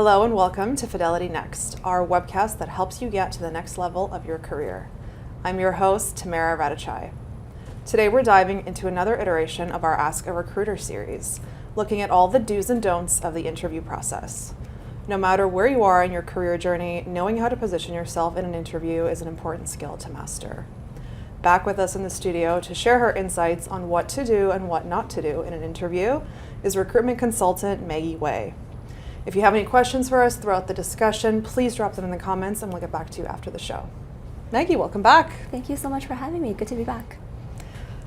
Hello and welcome to Fidelity Next, our webcast that helps you get to the next level of your career. I'm your host, Tamara Radachai. Today we're diving into another iteration of our Ask a Recruiter series, looking at all the do's and don'ts of the interview process. No matter where you are in your career journey, knowing how to position yourself in an interview is an important skill to master. Back with us in the studio to share her insights on what to do and what not to do in an interview is recruitment consultant Maggie Wei. If you have any questions for us throughout the discussion, please drop them in the comments and we'll get back to you after the show. Maggie, welcome back. Thank you so much for having me. Good to be back.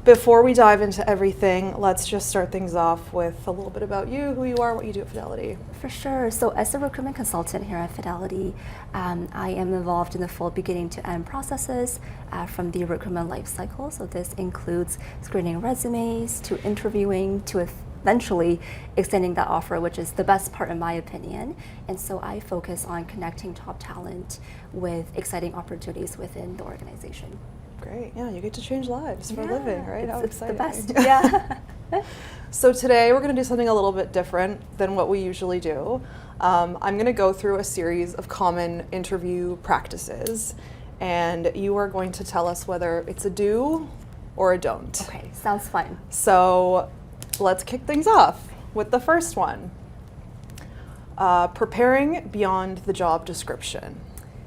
Before we dive into everything, let's just start things off with a little bit about you, who you are, what you do at Fidelity. For sure. So as a recruitment consultant here at Fidelity, I am involved in the full beginning to end processes from the recruitment life cycle. So this includes screening resumes, to interviewing, to eventually extending that offer, which is the best part in my opinion. And so I focus on connecting top talent with exciting opportunities within the organization. Great, yeah, you get to change lives for a living, right? How it's exciting. The best, yeah. So today we're going to do something a little bit different than what we usually do. I'm going to go through a series of common interview practices, and you are going to tell us whether it's a do or a don't. Okay, sounds fun. So let's kick things off with the first one. Preparing beyond the job description.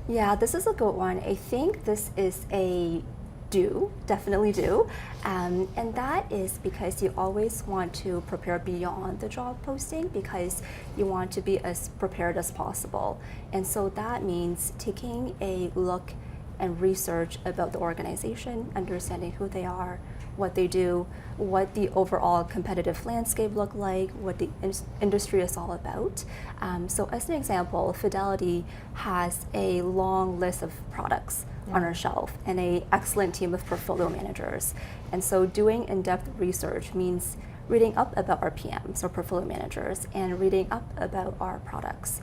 Yeah, this is a good one. I think this is a do, definitely do. And that is because you always want to prepare beyond the job posting because you want to be as prepared as possible. And so that means taking a look and research about the organization, understanding who they are, what they do, what the overall competitive landscape look like, what the industry is all about. So as an example, Fidelity has a long list of products on our shelf and an excellent team of portfolio managers. And so doing in-depth research means reading up about our PMs or portfolio managers and reading up about our products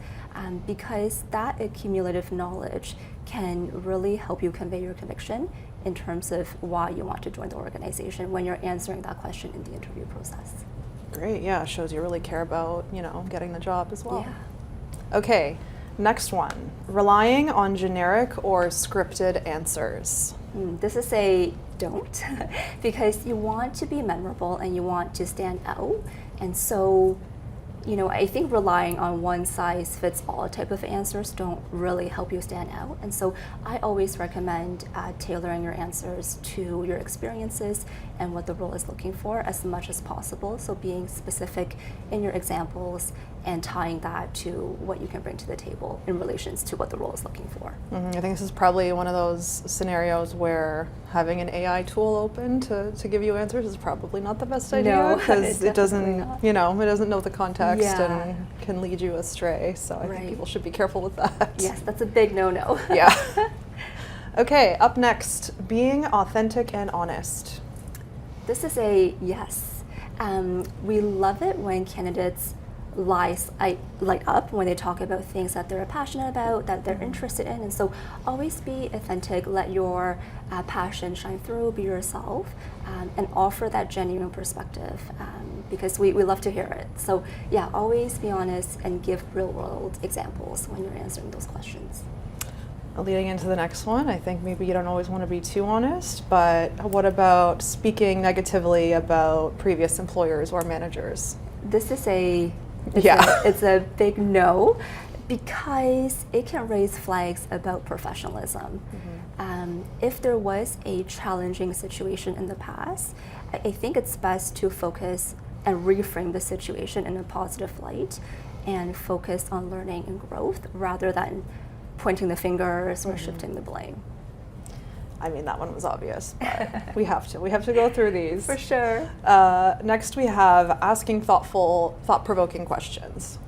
because that accumulative knowledge can really help you convey your conviction in terms of why you want to join the organization when you're answering that question in the interview process. Great, yeah, shows you really care about, getting the job as well. Yeah. Okay, next one, relying on generic or scripted answers. This is a don't because you want to be memorable and you want to stand out. And so, I think relying on one size fits all type of answers don't really help you stand out. And so I always recommend tailoring your answers to your experiences and what the role is looking for as much as possible. So being specific in your examples and tying that to what you can bring to the table in relations to what the role is looking for. I think this is probably one of those scenarios where having an AI tool open to give you answers is probably not the best idea because it doesn't, it doesn't know the context and can lead you astray. So I think people should be careful with that. Yes, that's a big no-no. Yeah. Okay, up next, being authentic and honest. This is a yes. We love it when candidates light up when they talk about things that they're passionate about, that they're interested in. And so always be authentic, let your passion shine through, be yourself, and offer that genuine perspective because we love to hear it. So yeah, always be honest and give real world examples when you're answering those questions. Leading into the next one, I think maybe you don't always want to be too honest, but what about speaking negatively about previous employers or managers? This is it's a big no because it can raise flags about professionalism. If there was a challenging situation in the past, I think it's best to focus and reframe the situation in a positive light and focus on learning and growth rather than pointing the fingers or shifting the blame. I mean, that one was obvious, but we have to go through these. For sure. Next we have asking thoughtful, thought-provoking questions.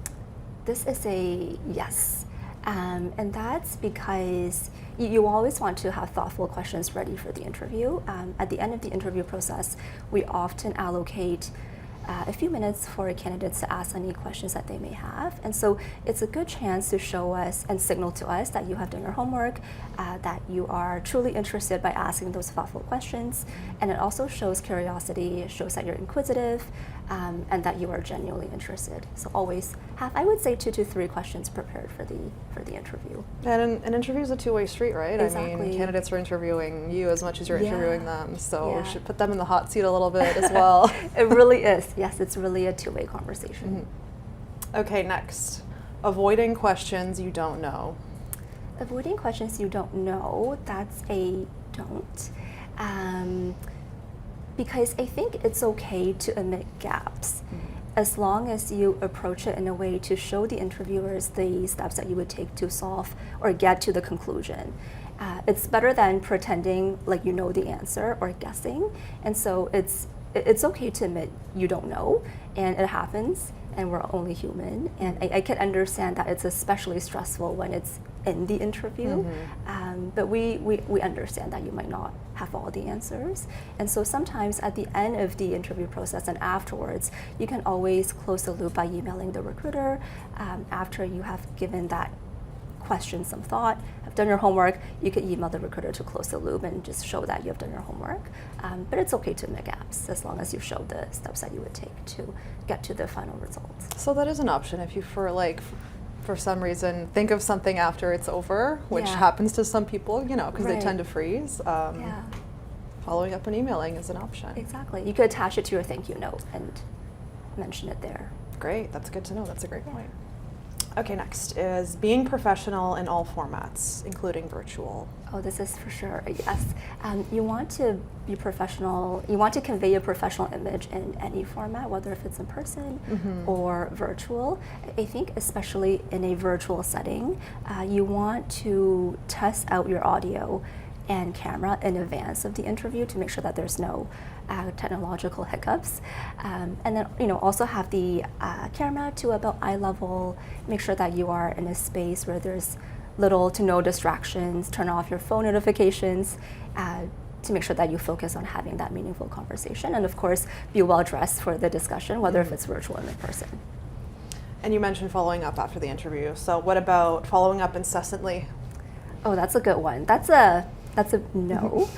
This is a yes. And that's because you always want to have thoughtful questions ready for the interview. At the end of the interview process, we often allocate a few minutes for candidates to ask any questions that they may have. And so it's a good chance to show us and signal to us that you have done your homework, that you are truly interested by asking those thoughtful questions. And it also shows curiosity, it shows that you're inquisitive, and that you are genuinely interested. So always have, I would say, 2 to 3 questions prepared for the interview. And an interview is a two-way street, right? Exactly. I mean, candidates are interviewing you as much as you're interviewing them, so Yeah. should put them in the hot seat a little bit as well. It really is. Yes, it's really a two-way conversation. Okay, next. Avoiding questions you don't know. Avoiding questions you don't know, that's a don't. Because I think it's okay to omit gaps, as long as you approach it in a way to show the interviewers the steps that you would take to solve or get to the conclusion. It's better than pretending like you know the answer or guessing. And so it's okay to admit you don't know, and it happens, and we're only human. And I can understand that it's especially stressful when it's in the interview, but we understand that you might not have all the answers. And so sometimes at the end of the interview process and afterwards, you can always close the loop by emailing the recruiter after you have given that question some thought, have done your homework. You could email the recruiter to close the loop and just show that you have done your homework. But it's okay to make gaps as long as you show the steps that you would take to get to the final results. So that is an option if you, for some reason, think of something after it's over, which happens to some people, because they tend to freeze. Following up and emailing is an option. Exactly. You could attach it to your thank you note and mention it there. Great. That's good to know. That's a great point. Okay, next is being professional in all formats, including virtual. Oh, this is for sure a yes. You want to be professional, you want to convey a professional image in any format, whether if it's in person or virtual. I think especially in a virtual setting, you want to test out your audio and camera in advance of the interview to make sure that there's no technological hiccups. And then also have the camera to about eye level, make sure that you are in a space where there's little to no distractions, turn off your phone notifications to make sure that you focus on having that meaningful conversation. And of course, be well dressed for the discussion, whether if it's virtual or in person. And you mentioned following up after the interview. So what about following up incessantly? Oh, that's a good one. That's a no,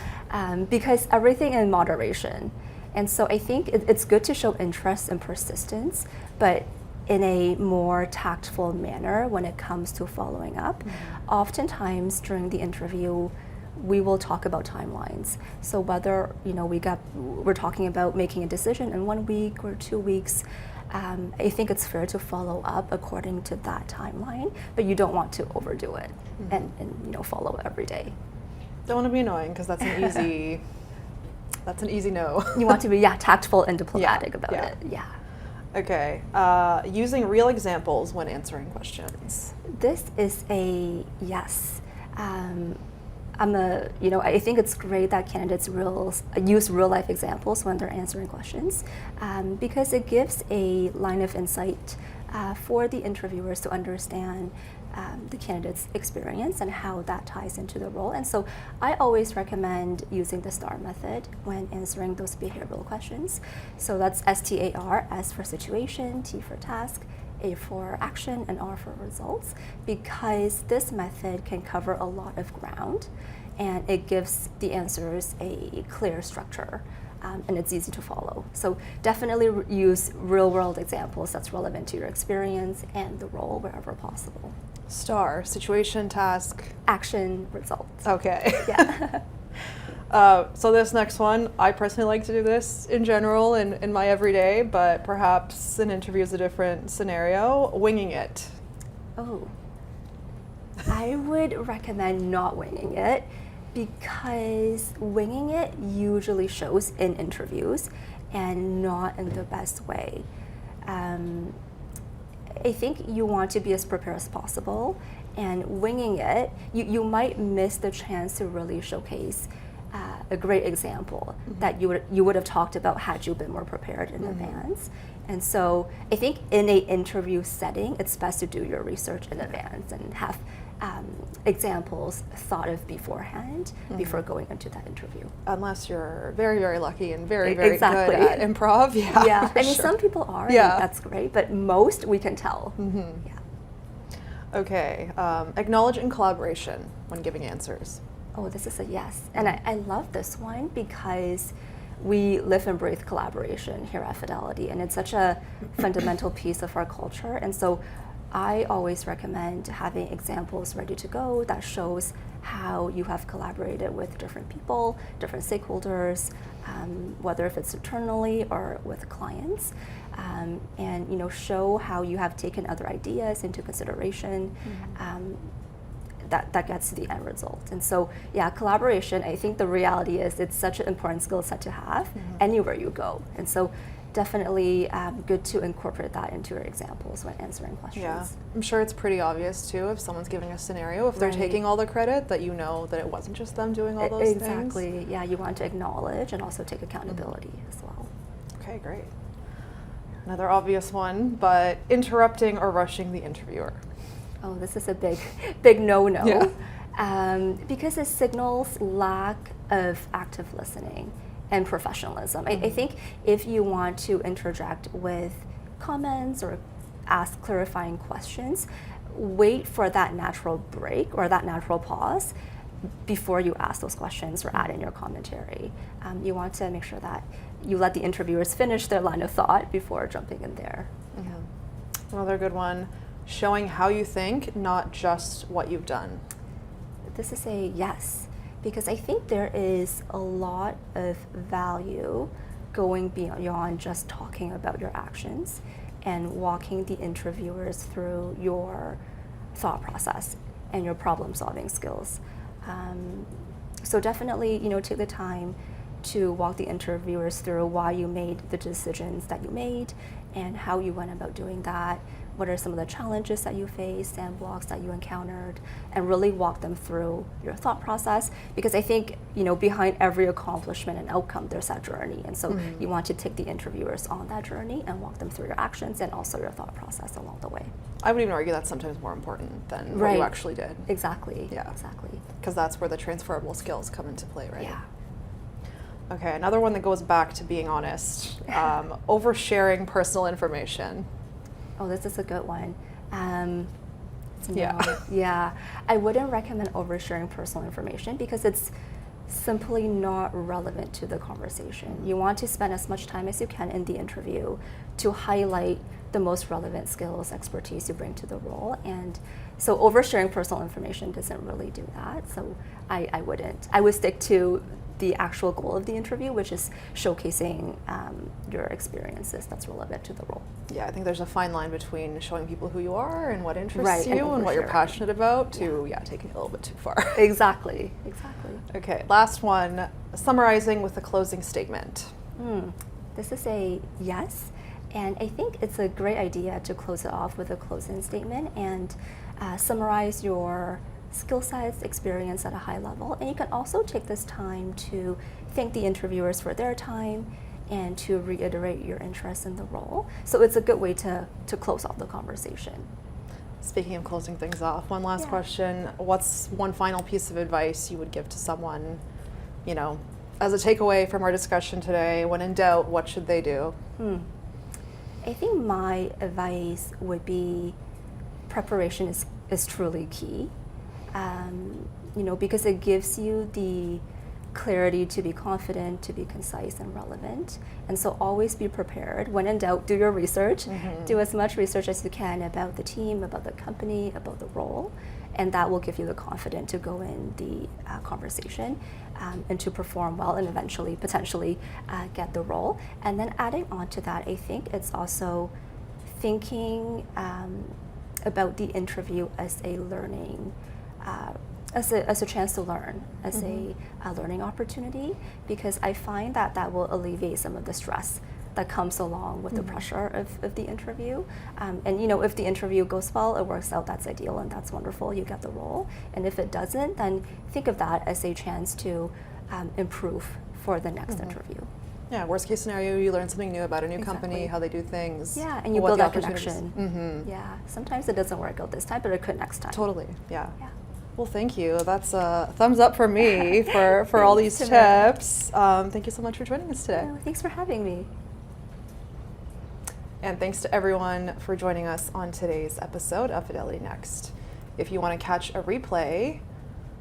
because everything in moderation. And so I think it's good to show interest and persistence, but in a more tactful manner when it comes to following up. Oftentimes during the interview, we will talk about timelines. So whether we're talking about making a decision in 1 week or 2 weeks, I think it's fair to follow up according to that timeline, but you don't want to overdo it and follow every day. Don't want to be annoying because that's an easy no. You want to be tactful and diplomatic about it. Yeah. Okay. Using real examples when answering questions. This is a yes. I think it's great that candidates use real life examples when they're answering questions because it gives a line of insight for the interviewers to understand the candidate's experience and how that ties into the role. And so I always recommend using the STAR method when answering those behavioral questions. So that's STAR, S for situation, T for task, A for action, and R for results, because this method can cover a lot of ground and it gives the answers a clear structure. And it's easy to follow. So definitely use real-world examples that's relevant to your experience and the role wherever possible. STAR, situation, task, action, results. Okay. Yeah. So this next one, I personally like to do this in general in my everyday, but perhaps an interview is a different scenario. Winging it. Oh. I would recommend not winging it, because winging it usually shows in interviews and not in the best way. I think you want to be as prepared as possible, and winging it, you might miss the chance to really showcase a great example that you would have talked about had you been more prepared in advance. And so I think in an interview setting, it's best to do your research in advance and have examples thought of beforehand before going into that interview. Unless you're very, very lucky and very, very Exactly. good at improv. Yeah, Yeah, for I mean, sure. some people are, Yeah. and that's great, but most we can tell. Yeah. Okay, acknowledge in collaboration when giving answers. Oh, this is a yes. And I love this one because we live and breathe collaboration here at Fidelity, and it's such a fundamental piece of our culture. And so I always recommend having examples ready to go that shows how you have collaborated with different people, different stakeholders, whether if it's internally or with clients, and show how you have taken other ideas into consideration. That gets to the end result. And so, yeah, collaboration, I think the reality is it's such an important skill set to have anywhere you go. And so definitely good to incorporate that into your examples when answering questions. Yeah, I'm sure it's pretty obvious too if someone's giving a scenario, if they're Right. taking all the credit, that you know that it wasn't just them doing all those things. Exactly. Yeah, you want to acknowledge and also take accountability as well. Okay, great. Another obvious one, but interrupting or rushing the interviewer. Oh, this is a big no-no. Yeah. Because it signals lack of active listening and professionalism. I think if you want to interject with comments or ask clarifying questions, wait for that natural break or that natural pause before you ask those questions or add in your commentary. You want to make sure that you let the interviewers finish their line of thought before jumping in there. Another good one, showing how you think, not just what you've done. This is a yes, because I think there is a lot of value going beyond just talking about your actions and walking the interviewers through your thought process and your problem-solving skills. So definitely, take the time to walk the interviewers through why you made the decisions that you made and how you went about doing that. What are some of the challenges that you faced and blocks that you encountered, and really walk them through your thought process, because I think behind every accomplishment and outcome there's that journey, and so you want to take the interviewers on that journey and walk them through your actions and also your thought process along the way. I would even argue that's sometimes more important than what Right. you actually did. Exactly. Yeah. Exactly. Because that's where the transferable skills come into play, right? Yeah. Okay, another one that goes back to being honest, oversharing personal information. Oh, this is a good one. Yeah. Yeah. I wouldn't recommend oversharing personal information because it's simply not relevant to the conversation. You want to spend as much time as you can in the interview to highlight the most relevant skills, expertise you bring to the role. And so oversharing personal information doesn't really do that. So I wouldn't. I would stick to the actual goal of the interview, which is showcasing your experiences that's relevant to the role. Yeah, I think there's a fine line between showing people who you are and what interests Right, and you and what you're oversharing. passionate about to, taking it a little bit too far. Exactly. Okay, last one, summarizing with a closing statement. This is a yes, and I think it's a great idea to close it off with a closing statement and summarize your skill sets, experience at a high level. And you can also take this time to thank the interviewers for their time and to reiterate your interest in the role. So it's a good way to close off the conversation. Speaking of closing things off, one last Yeah. question. What's one final piece of advice you would give to someone, as a takeaway from our discussion today? When in doubt, what should they do? I think my advice would be preparation is truly key. Because it gives you the clarity to be confident, to be concise and relevant. And so always be prepared. When in doubt, do your research. Do as much research as you can about the team, about the company, about the role. And that will give you the confidence to go in the conversation and to perform well and eventually, potentially, get the role. And then adding on to that, I think it's also thinking about the interview as a learning as a chance to learn, as a learning opportunity, because I find that will alleviate some of the stress that comes along with the pressure of the interview. And if the interview goes well, it works out, that's ideal and that's wonderful, you get the role. And if it doesn't, then think of that as a chance to improve for the next interview. Yeah, worst case scenario, you learn something new about a new company, Exactly. how they do things. Yeah, and you what build the that opportunities- connection. Yeah, sometimes it doesn't work out this time, but it could next time. Totally, yeah. Yeah. Well, thank you. That's a thumbs up for me for all these Thanks, Tamara. tips. Thank you so much for joining us today. Oh, thanks for having me. And thanks to everyone for joining us on today's episode of Fidelity Next. If you want to catch a replay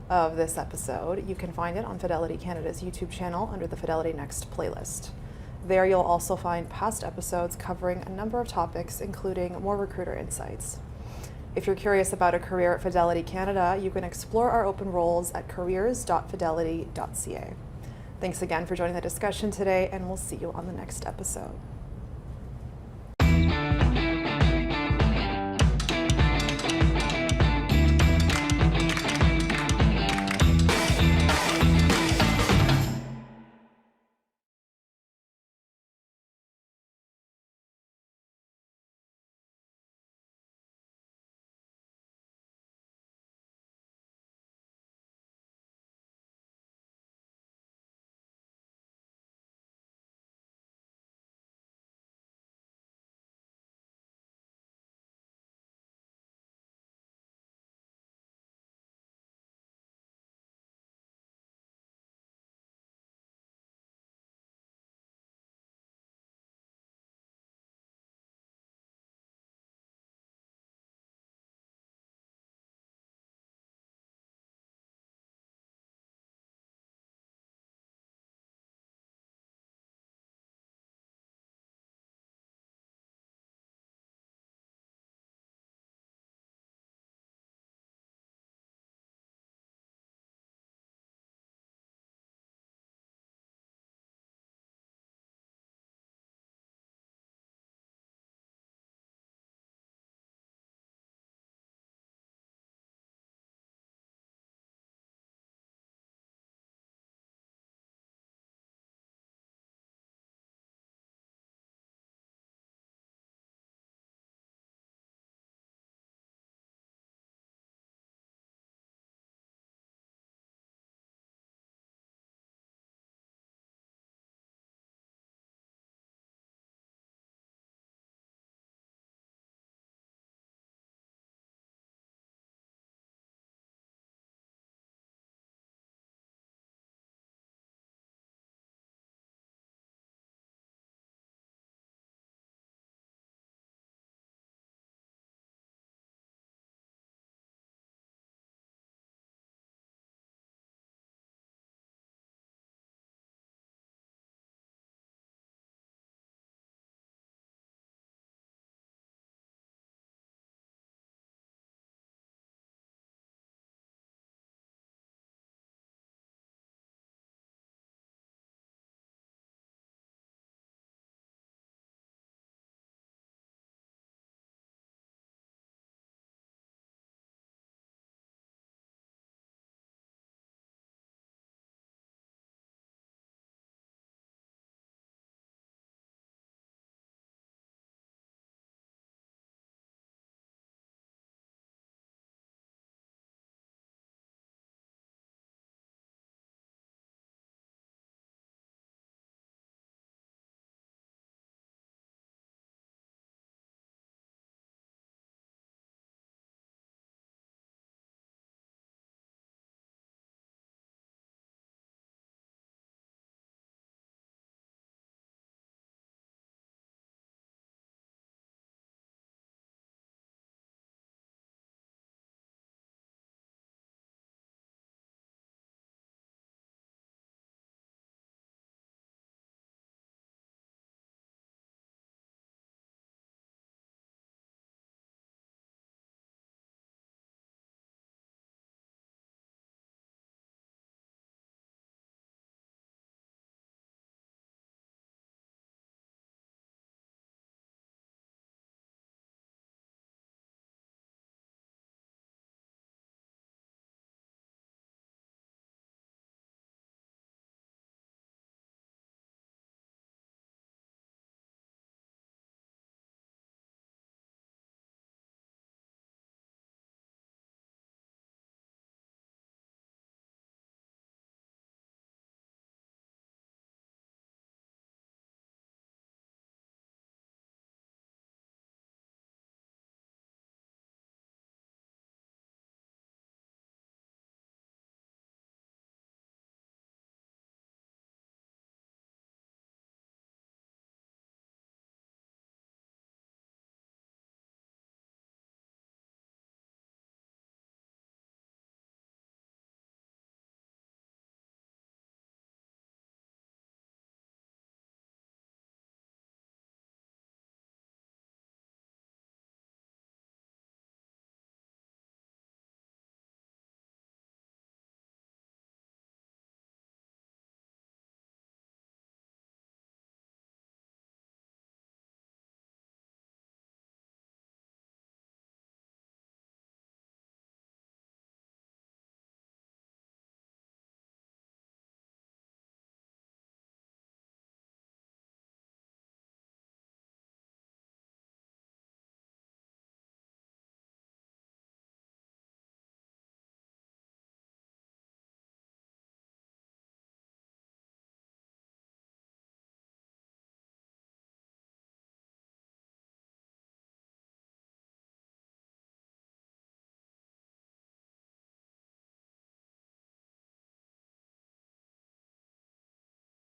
of this episode, you can find it on Fidelity Canada's YouTube channel under the Fidelity Next playlist. There you'll also find past episodes covering a number of topics, including more recruiter insights. If you're curious about a career at Fidelity Canada, you can explore our open roles at careers.fidelity.ca. Thanks again for joining the discussion today, and we'll see you on the next episode.